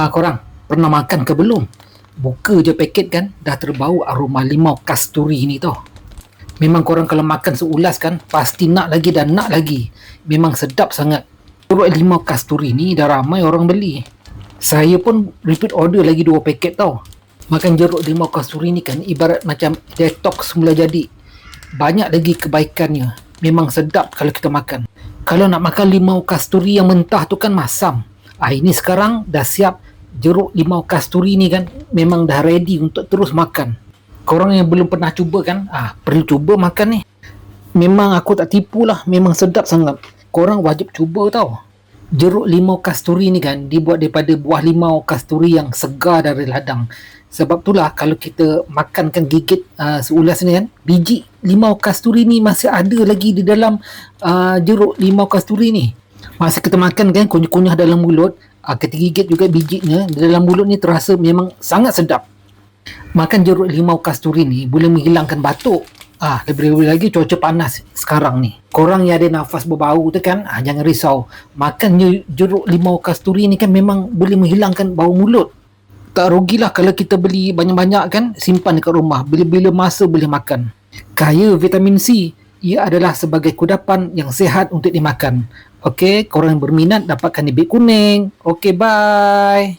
Korang pernah makan ke belum? Buka je paket kan, dah terbau aroma limau kasturi ni tau. Memang korang kalau makan seulas kan, pasti nak lagi dan nak lagi. Memang sedap sangat. Jeruk limau kasturi ni dah ramai orang beli. Saya pun repeat order lagi 2 paket tau. Makan jeruk limau kasturi ni kan ibarat macam detox mula jadi. Banyak lagi kebaikannya. Memang sedap kalau kita makan. Kalau nak makan limau kasturi yang mentah tu kan masam. Ini sekarang dah siap jeruk limau kasturi ni kan, memang dah ready untuk terus makan. Korang yang belum pernah cuba kan, perlu cuba makan ni. Memang aku tak tipu lah, memang sedap sangat. Korang wajib cuba tau. Jeruk limau kasturi ni kan dibuat daripada buah limau kasturi yang segar dari ladang. Sebab itulah kalau kita makan kan gigit seulas ni kan, biji limau kasturi ni masih ada lagi di dalam jeruk limau kasturi ni. Masa kita makan kan, kunyah-kunyah dalam mulut, kita gigit juga bijinya di dalam mulut ni, terasa memang sangat sedap. Makan jeruk limau kasturi ni boleh menghilangkan batuk. Lebih-lebih lagi cuaca panas sekarang ni. Korang yang ada nafas berbau tu kan, jangan risau. Makan jeruk limau kasturi ni kan memang boleh menghilangkan bau mulut. Tak rugilah kalau kita beli banyak-banyak kan, simpan dekat rumah. Bila-bila masa boleh makan. Kaya vitamin C. Ia adalah sebagai kudapan yang sihat untuk dimakan. Okey, korang yang berminat dapatkan di beg kuning. Okey, bye.